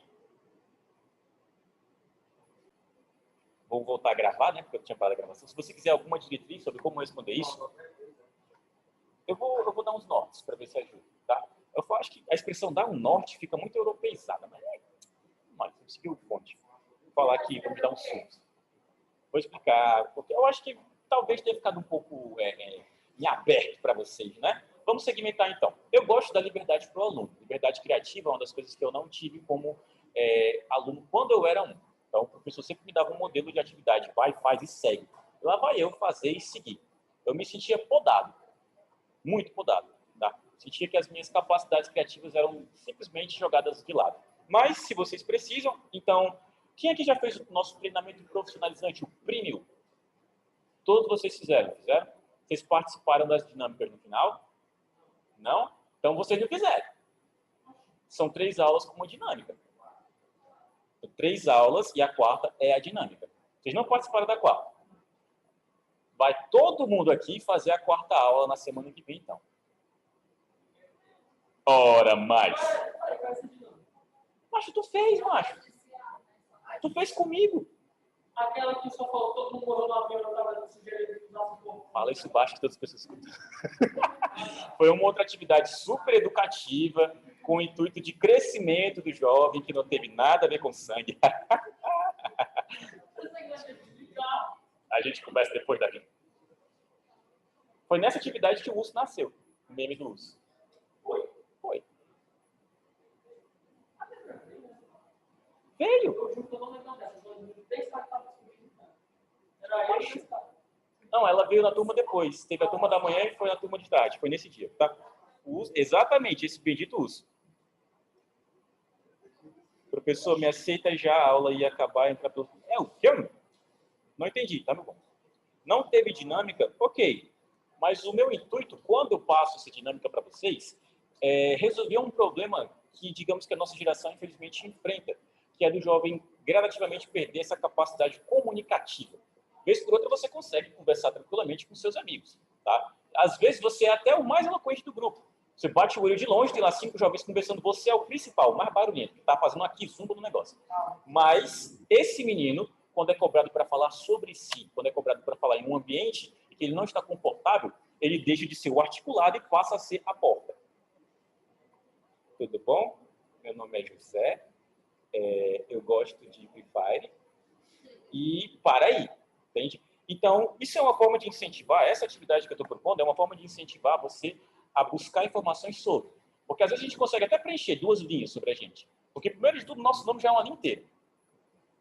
A: Vou voltar a gravar, né? Porque eu tinha parado a gravação. Se você quiser alguma diretriz sobre como responder isso, eu vou dar uns nortes para ver se ajuda, tá? Eu acho que a expressão dar um norte fica muito europeizada, mas vamos seguir o fonte. Vou falar aqui, vamos dar um sumos. Vou explicar, porque eu acho que talvez tenha ficado um pouco em aberto para vocês, né? Vamos segmentar então. Eu gosto da liberdade para o aluno. Liberdade criativa é uma das coisas que eu não tive como aluno quando eu era um. Então, o professor sempre me dava um modelo de atividade, vai, faz e segue. Lá vai eu fazer e seguir. Eu me sentia podado, muito podado. Tá? Sentia que as minhas capacidades criativas eram simplesmente jogadas de lado. Mas, se vocês precisam, então, quem aqui já fez o nosso treinamento profissionalizante, o Premium? Todos vocês fizeram? Vocês participaram das dinâmicas no final? Não? Então, vocês não fizeram. São 3 aulas com uma dinâmica. 3 aulas e a quarta é a dinâmica. Vocês não participaram da quarta. Vai todo mundo aqui fazer a quarta aula na semana que vem, então. Ora, mais. Macho, tu fez, macho. Tu fez comigo.
B: Aquela que só falou todo mundo morreu no avião, eu tava sugerindo que usasse um pouco.
A: Fala isso baixo que todas as pessoas escutam. Foi uma outra atividade super educativa, com o intuito de crescimento do jovem, que não teve nada a ver com sangue. A gente conversa depois da vida. Foi nessa atividade que o urso nasceu, o meme do urso. Foi. Veio.
B: Eu juro que eu não lembro dessa. Era ele.
A: Não, ela veio na turma depois. Teve a turma da manhã e foi na turma de tarde. Foi nesse dia, tá? Exatamente, esse bendito urso. Professor, me aceita já, a aula ia acabar, entrar pelo... o quê? Não entendi, tá bom. Não teve dinâmica? Ok. Mas o meu intuito, quando eu passo essa dinâmica para vocês, é resolver um problema que, digamos que a nossa geração, infelizmente, enfrenta, que é do jovem gradativamente perder essa capacidade comunicativa. Vez por outra, você consegue conversar tranquilamente com seus amigos, tá? Às vezes, você é até o mais eloquente do grupo. Você bate o olho de longe, tem lá 5 jovens conversando, você é o principal, o mais barulhento, que está fazendo aqui zumba no negócio. Mas esse menino, quando é cobrado para falar sobre si, quando é cobrado para falar em um ambiente que ele não está confortável, ele deixa de ser o articulado e passa a ser a porta. Tudo bom? Meu nome é José, eu gosto de Free Fire e para aí, entende? Então, isso é uma forma de incentivar, essa atividade que eu estou propondo é uma forma de incentivar você a buscar informações sobre. Porque às vezes a gente consegue até preencher 2 linhas sobre a gente. Porque, primeiro de tudo, nosso nome já é uma linha inteira.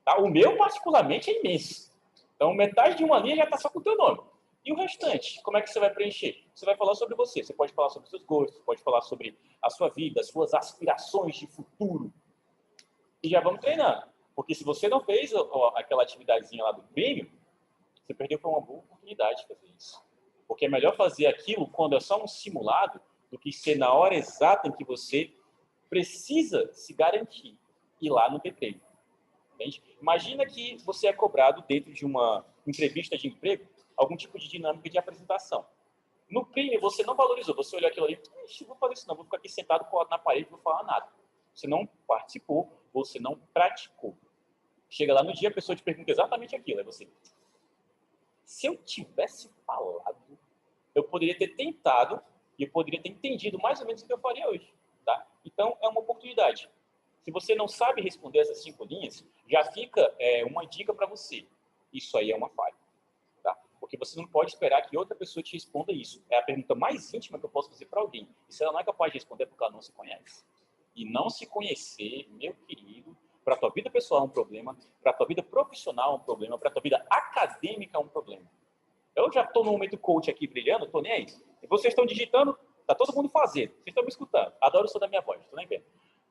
A: Tá? O meu, particularmente, é imenso. Então, metade de uma linha já está só com o teu nome. E o restante, como é que você vai preencher? Você vai falar sobre você. Você pode falar sobre seus gostos, pode falar sobre a sua vida, as suas aspirações de futuro. E já vamos treinando. Porque se você não fez aquela atividadezinha lá do prêmio, você perdeu por uma boa oportunidade de fazer isso. Porque é melhor fazer aquilo quando é só um simulado do que ser na hora exata em que você precisa se garantir ir lá no prêmio. Entende? Imagina que você é cobrado dentro de uma entrevista de emprego algum tipo de dinâmica de apresentação. No prêmio, você não valorizou. Você olhou aquilo ali, não vou fazer isso não, vou ficar aqui sentado colado na parede, não vou falar nada. Você não participou, você não praticou. Chega lá no dia, a pessoa te pergunta exatamente aquilo. É você... Se eu tivesse falado, eu poderia ter tentado e eu poderia ter entendido mais ou menos o que eu faria hoje. Tá? Então, é uma oportunidade. Se você não sabe responder essas 5 linhas, já fica uma dica para você. Isso aí é uma falha. Tá? Porque você não pode esperar que outra pessoa te responda isso. É a pergunta mais íntima que eu posso fazer para alguém. E se ela não é capaz de responder, é porque ela não se conhece. E não se conhecer, meu querido, para a tua vida pessoal é um problema, para a tua vida profissional é um problema, para a tua vida acadêmica é um problema. Eu já estou no momento coach aqui brilhando, estou nem aí. E vocês estão digitando, está todo mundo fazendo. Vocês estão me escutando. Adoro o som da minha voz, estou nem vendo.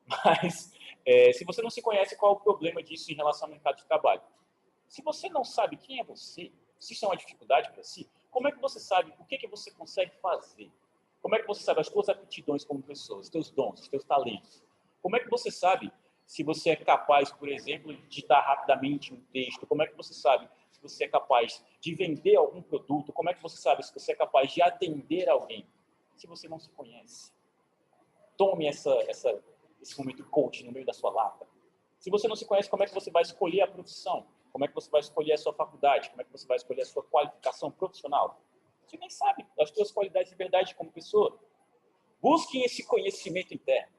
A: Mas, se você não se conhece, qual é o problema disso em relação ao mercado de trabalho? Se você não sabe quem é você, se isso é uma dificuldade para si, como é que você sabe o que você consegue fazer? Como é que você sabe as suas aptidões como pessoa, os teus dons, os teus talentos? Como é que você sabe se você é capaz, por exemplo, de digitar rapidamente um texto? Como é que você sabe se você é capaz de vender algum produto? Como é que você sabe se você é capaz de atender alguém? Se você não se conhece, tome esse momento coach no meio da sua lata. Se você não se conhece, como é que você vai escolher a profissão? Como é que você vai escolher a sua faculdade? Como é que você vai escolher a sua qualificação profissional? Você nem sabe das suas qualidades de verdade como pessoa. Busquem esse conhecimento interno.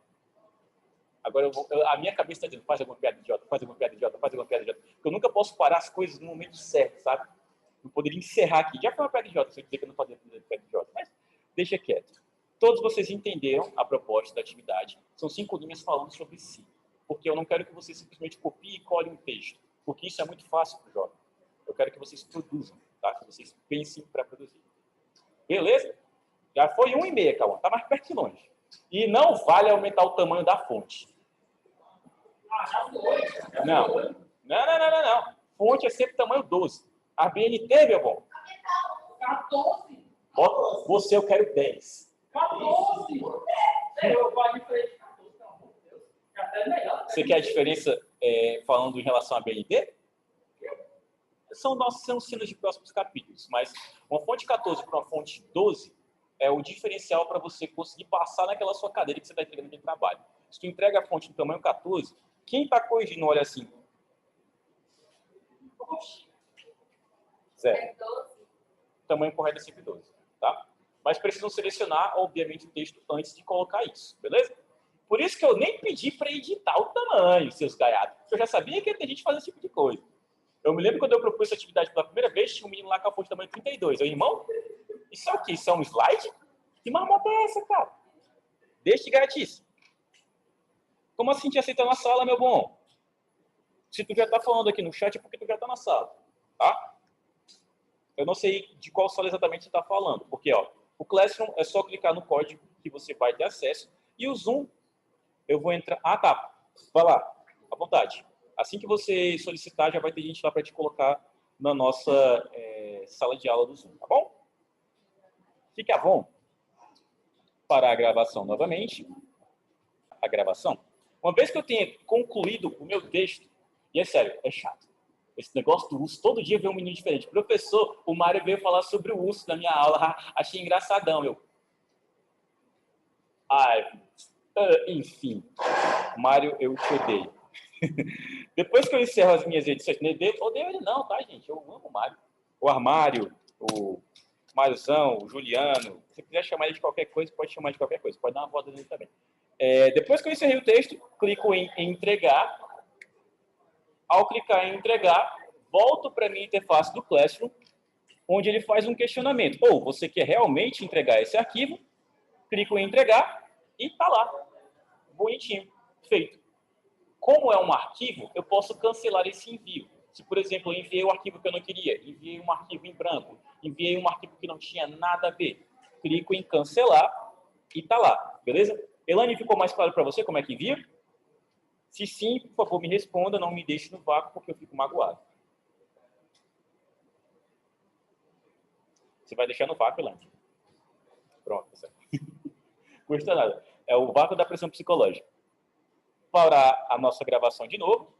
A: Agora, a minha cabeça está dizendo, faz alguma piada idiota, faz alguma piada idiota, faz alguma piada idiota. Porque eu nunca posso parar as coisas no momento certo, sabe? Eu poderia encerrar aqui. Já foi uma piada idiota, se eu dizer que eu não fazia piada idiota, mas deixa quieto. Todos vocês entenderam a proposta da atividade. São 5 linhas falando sobre si. Porque eu não quero que vocês simplesmente copiem e colhem um texto. Porque isso é muito fácil para o jovem. Eu quero que vocês produzam, tá? Que vocês pensem para produzir. Beleza? Já foi 1,5, Cauã. Está mais perto de longe. E não vale aumentar o tamanho da fonte. Não. Fonte é sempre tamanho 12. A BNT, meu bom.
B: 14.
A: Você, eu quero 10.
B: 14. Eu vou de frente. 14, pelo amor de Deus. Até é melhor.
A: Você quer a diferença falando em relação à BNT? São cenas de próximos capítulos, mas uma fonte 14 para uma fonte 12 é o diferencial para você conseguir passar naquela sua cadeira que você está entregando de trabalho. Se tu entrega a fonte do tamanho 14, quem está corrigindo olha assim? 0. O tamanho correto é sempre 12, tá? Mas precisam selecionar, obviamente, o texto antes de colocar isso, beleza? Por isso que eu nem pedi para editar o tamanho, seus gaiatos. Eu já sabia que ia ter gente fazendo esse tipo de coisa. Eu me lembro quando eu propus essa atividade pela primeira vez, tinha um menino lá com a fonte tamanho 32. Eu, irmão, isso é o quê? Isso é um slide? Que marmota é essa, cara? Deixa de gaiatice. Como assim te aceitar na sala, meu bom? Se tu já tá falando aqui no chat, é porque tu já tá na sala, tá? Eu não sei de qual sala exatamente você está falando, porque ó, o Classroom é só clicar no código que você vai ter acesso, e o Zoom, eu vou entrar... Ah, tá. Vai lá, à vontade. Assim que você solicitar, já vai ter gente lá para te colocar na nossa sala de aula do Zoom, tá bom? Fica bom. Parar a gravação novamente. A gravação. Uma vez que eu tenha concluído o meu texto, e é sério, é chato. Esse negócio do urso, todo dia vem um menino diferente. Professor, o Mário veio falar sobre o urso na minha aula. Achei engraçadão, meu. Ai, enfim. Mário, eu te odeio. Depois que eu encerro as minhas edições, odeio ele não, tá, gente? Eu amo o Mário. O Armário, o Máriozão, o Juliano. Se quiser chamar ele de qualquer coisa, pode chamar de qualquer coisa. Pode dar uma voz nele também. Depois que eu encerrei o texto, clico em entregar. Ao clicar em entregar, volto para a minha interface do Classroom, onde ele faz um questionamento. Ou você quer realmente entregar esse arquivo? Clico em entregar e está lá. Bonitinho. Feito. Como é um arquivo, eu posso cancelar esse envio. Se, por exemplo, eu enviei um arquivo que eu não queria, enviei um arquivo em branco, enviei um arquivo que não tinha nada a ver, clico em cancelar e está lá. Beleza? Elane, ficou mais claro para você como é que envia? Se sim, por favor, me responda, não me deixe no vácuo, porque eu fico magoado. Você vai deixar no vácuo, Elane? Pronto, tá certo. Custa nada. É o vácuo da pressão psicológica. Parar a nossa gravação de novo.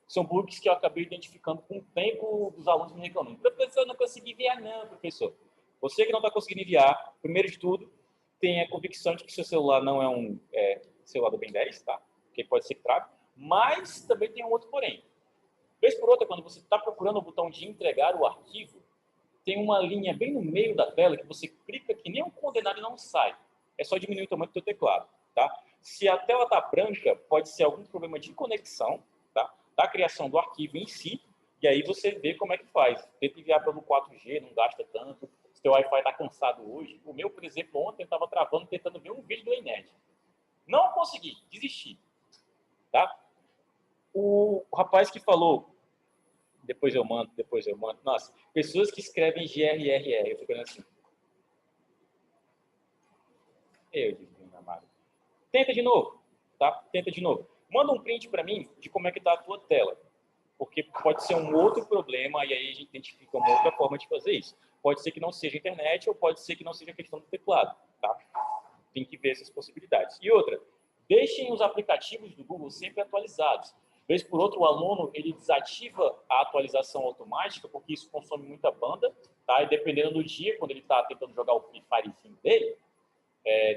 A: São bugs que eu acabei identificando com o tempo dos alunos me reclamando. Professor, eu não consegui enviar, não, professor. Você que não está conseguindo enviar, primeiro de tudo, tenha convicção de que seu celular não é um celular do Ben 10, tá? Porque pode ser que trave. Mas também tem um outro porém. Vez por outra, quando você está procurando o botão de entregar o arquivo, tem uma linha bem no meio da tela que você clica que nem um condenado e não sai. É só diminuir o tamanho do seu teclado, tá? Se a tela está branca, pode ser algum problema de conexão, tá? Da criação do arquivo em si, e aí você vê como é que faz. Tenta enviar pelo 4G, não gasta tanto. Se o Wi-Fi está cansado hoje. O meu, por exemplo, ontem estava travando, tentando ver um vídeo do Ened. Não consegui, desisti. Tá? O rapaz que falou, depois eu mando. Nossa, pessoas que escrevem GRRR, eu fico assim. Eu digo, amado. Tenta de novo, tá? Tenta de novo. Manda um print para mim de como é que está a tua tela. Porque pode ser um outro problema e aí a gente identifica uma outra forma de fazer isso. Pode ser que não seja a internet ou pode ser que não seja a questão do teclado, tá? Tem que ver essas possibilidades. E outra, Deixem os aplicativos do Google sempre atualizados. Vez por outro, o aluno ele desativa a atualização automática, porque isso consome muita banda, tá? E dependendo do dia, quando ele está tentando jogar o Free Firezinho dele,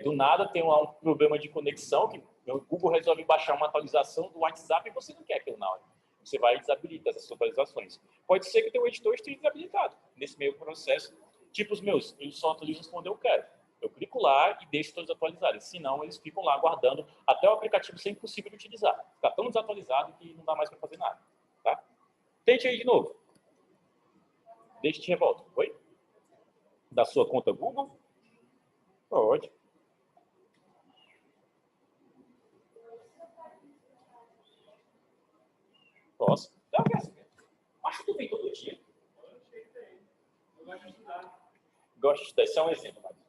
A: do nada tem um problema de conexão, que o Google resolve baixar uma atualização do WhatsApp e você não quer aquilo na hora. Você vai desabilitar essas atualizações. Pode ser que teu editor esteja desabilitado nesse meio processo. Tipo os meus, eles só atualizam quando eu quero. Eu clico lá e deixo todos atualizados. Senão, eles ficam lá aguardando até o aplicativo ser impossível de utilizar. Fica tão desatualizado que não dá mais para fazer nada. Tá? Tente aí de novo. Deixa eu te revolta. Oi? Da sua conta Google? Pode. Posso. Acho que tu vem todo dia.
B: Eu gosto de estudar.
A: Gosto de estudar. Esse é um exemplo, Mário.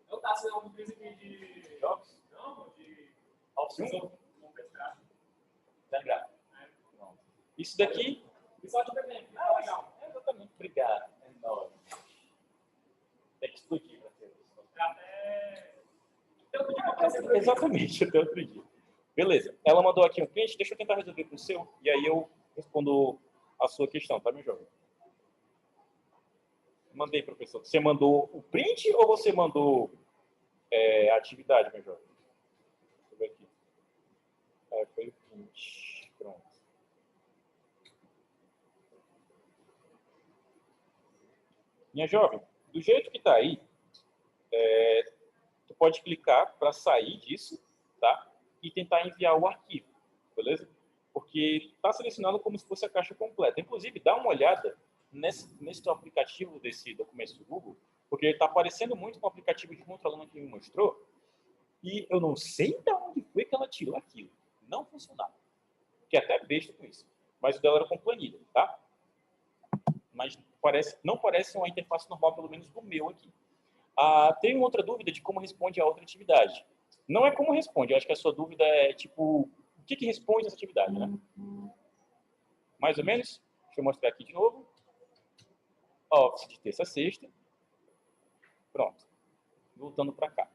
B: Eu faço alguma coisa aqui de
A: Jogos?
B: Não, de
A: Office 1?
B: comprar.
A: Tá ligado? Isso daqui...
B: Isso aqui também. Ah, legal.
A: Exatamente. Obrigado. É enorme. Tem que explodir para ter isso. Exatamente, até outro dia. Beleza. Ela mandou aqui um print. Deixa eu tentar resolver com o seu. E aí eu respondo a sua questão, tá, meu jovem? Mandei, professor. Você mandou o print ou você mandou a atividade, meu jovem? Deixa eu ver aqui. Foi o print. Pronto. Minha jovem, do jeito que está aí, tu pode clicar para sair disso, tá? E tentar enviar o arquivo, beleza? Porque está selecionado como se fosse a caixa completa. Inclusive, dá uma olhada nesse teu aplicativo desse documento do Google, porque ele está aparecendo muito com o aplicativo de outra aluna que me mostrou, e eu não sei de onde foi que ela tirou aquilo. Não funcionava. Fiquei até besta com isso. Mas o dela era com planilha, tá? Mas não parece uma interface normal, pelo menos do meu aqui. Tem outra dúvida de como responde a outra atividade. Não é como responde, eu acho que a sua dúvida é, tipo, o que responde essa atividade, né? Mais ou menos. Deixa eu mostrar aqui de novo. Office de terça a sexta. Pronto. Voltando para cá.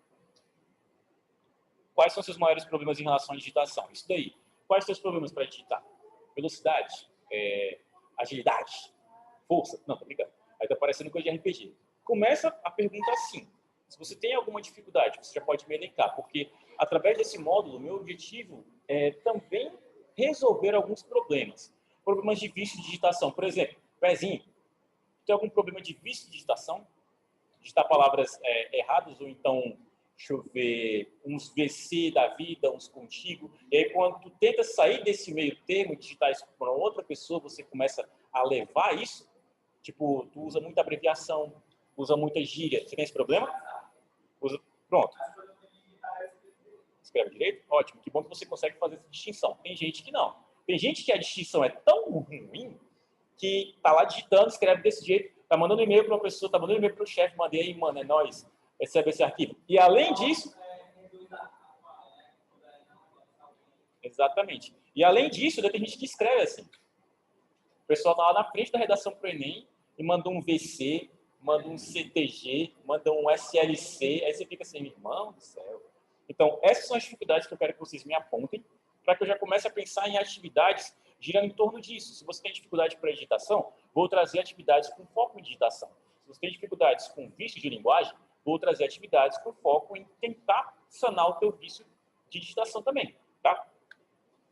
A: Quais são os seus maiores problemas em relação à digitação? Isso daí. Quais são os seus problemas para digitar? Velocidade, agilidade, força. Não, tô brincando. Aí tá parecendo coisa de RPG. Começa a pergunta assim. Se você tem alguma dificuldade, você já pode me elencar, porque através desse módulo, meu objetivo é também resolver alguns problemas. Problemas de vício de digitação. Por exemplo, pezinho, tem algum problema de vício de digitação? Digitar palavras erradas ou então, deixa eu ver, uns VC da vida, uns contigo. E aí, quando tu tenta sair desse meio termo e digitar isso para outra pessoa, você começa a levar isso. Tipo, tu usa muita abreviação, usa muita gíria. Você tem esse problema? Pronto. Escreve direito? Ótimo. Que bom que você consegue fazer essa distinção. Tem gente que não. Tem gente que a distinção é tão ruim que tá lá digitando, escreve desse jeito, tá mandando e-mail para uma pessoa, tá mandando e-mail para o chefe, mandei aí, mano, é nóis, recebe esse arquivo. E além disso... Exatamente. E além disso, tem gente que escreve assim. O pessoal tá lá na frente da redação pro Enem e manda um VC, manda um CTG, manda um SLC, aí você fica assim, irmão do céu. Então, essas são as dificuldades que eu quero que vocês me apontem, para que eu já comece a pensar em atividades girando em torno disso. Se você tem dificuldade para digitação, vou trazer atividades com foco em digitação. Se você tem dificuldades com vício de linguagem, vou trazer atividades com foco em tentar sanar o teu vício de digitação também, tá?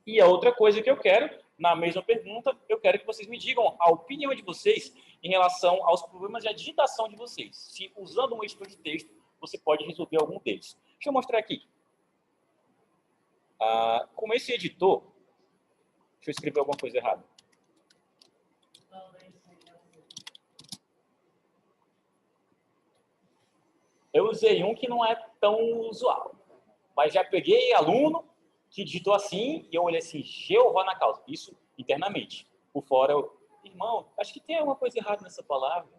A: E a outra coisa que eu quero, na mesma pergunta, eu quero que vocês me digam a opinião de vocês em relação aos problemas de digitação de vocês. Se usando um editor de texto, você pode resolver algum deles. Deixa eu mostrar aqui. Como esse editor... Deixa eu escrever alguma coisa errada. Eu usei um que não é tão usual. Mas já peguei aluno que digitou assim e eu olhei assim, Jeová na causa. Isso internamente. Por fora, irmão, acho que tem alguma coisa errada nessa palavra.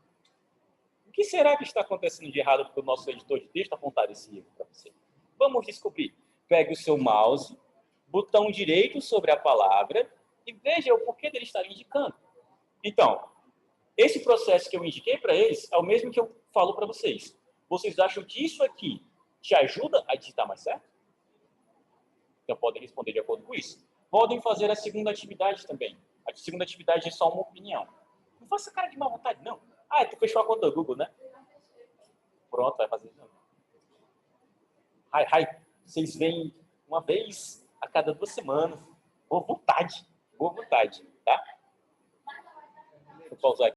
A: O que será que está acontecendo de errado porque o nosso editor de texto apontar esse erro para você? Vamos descobrir. Pegue o seu mouse, botão direito sobre a palavra e veja o porquê dele estar indicando. Então, esse processo que eu indiquei para eles é o mesmo que eu falo para vocês. Vocês acham que isso aqui te ajuda a digitar mais certo? Então, podem responder de acordo com isso. Podem fazer a segunda atividade também. A segunda atividade é só uma opinião. Não faça cara de má vontade, não. Ah, tu fechou a conta do Google, né? Pronto, vai fazer isso. Vocês vêm uma vez a cada 2 semanas. Boa vontade, tá? Vou pausar aqui.